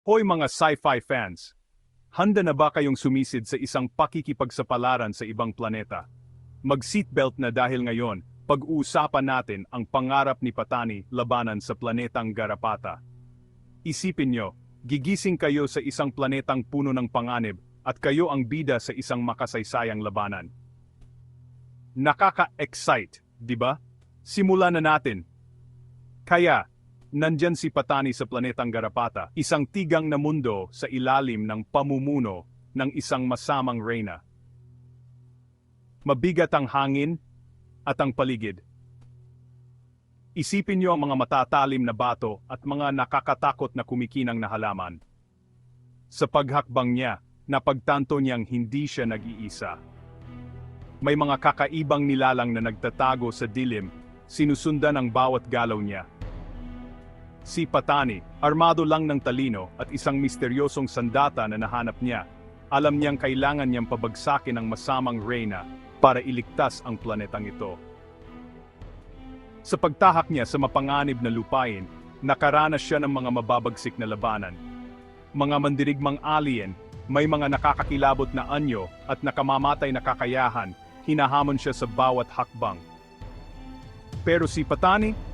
Hoy mga sci-fi fans! Handa na ba kayong sumisid sa isang pakikipagsapalaran sa ibang planeta? Mag-seatbelt na dahil ngayon, pag-uusapan natin ang pangarap ni Patani labanan sa planetang Garapata. Isipin nyo, gigising kayo sa isang planetang puno ng panganib at kayo ang bida sa isang makasaysayang labanan. Nakaka-excite, di ba? Simulan na natin. Kaya, nandyan si Patani sa planetang Garapata, isang tigang na mundo sa ilalim ng pamumuno ng isang masamang reyna. Mabigat ang hangin at ang paligid. Isipin niyo ang mga matatalim na bato at mga nakakatakot na kumikinang na halaman. Sa paghakbang niya, napagtanto niyang hindi siya nag-iisa. May mga kakaibang nilalang na nagtatago sa dilim, sinusundan ang bawat galaw niya. Si Patani, armado lang ng talino at isang misteryosong sandata na nahanap niya, alam niyang kailangan niyang pabagsakin ang masamang reyna para iligtas ang planetang ito. Sa pagtahak niya sa mapanganib na lupain, nakaranas siya ng mga mababagsik na labanan. Mga mandirigmang alien, may mga nakakakilabot na anyo at nakamamatay na kakayahan, hinahamon siya sa bawat hakbang. Pero si Patani,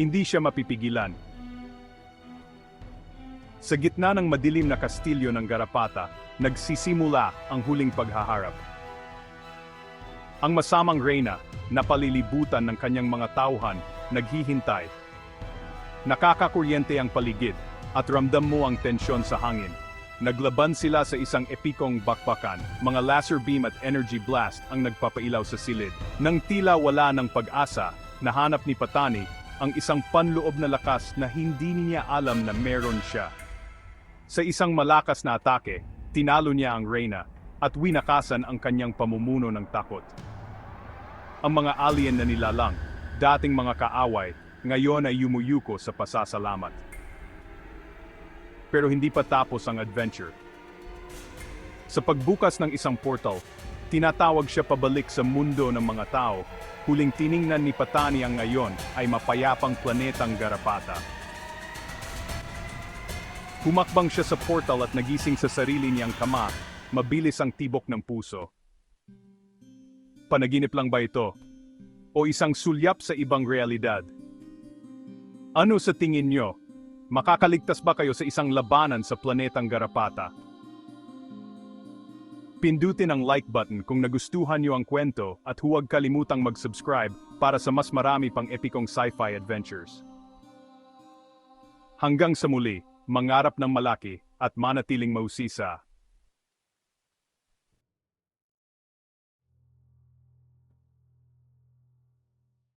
hindi siya mapipigilan. Sa gitna ng madilim na kastilyo ng Garapata, nagsisimula ang huling paghaharap. Ang masamang reyna, napalilibutan ng kanyang mga tauhan, naghihintay. Nakakakuryente ang paligid, at ramdam mo ang tensyon sa hangin. Naglaban sila sa isang epikong bakbakan, mga laser beam at energy blast ang nagpapailaw sa silid. Nang tila wala ng pag-asa, nahanap ni Patani ang isang panloob na lakas na hindi niya alam na meron siya. Sa isang malakas na atake, tinalo niya ang reyna at winakasan ang kanyang pamumuno ng takot. Ang mga alien na nilalang, dating mga kaaway, ngayon ay yumuyuko sa pasasalamat. Pero hindi pa tapos ang adventure. Sa pagbukas ng isang portal, tinatawag siya pabalik sa mundo ng mga tao. Huling tiningnan ni Patani ang ngayon ay mapayapang planetang Garapata. Humakbang siya sa portal at nagising sa sarili niyang kama, mabilis ang tibok ng puso. Panaginip lang ba ito? O isang sulyap sa ibang realidad? Ano sa tingin niyo? Makakaligtas ba kayo sa isang labanan sa planetang Garapata? Pindutin ang like button kung nagustuhan niyo ang kwento at huwag kalimutang mag-subscribe para sa mas marami pang epikong sci-fi adventures. Hanggang sa muli, mangarap ng malaki at manatiling mausisa.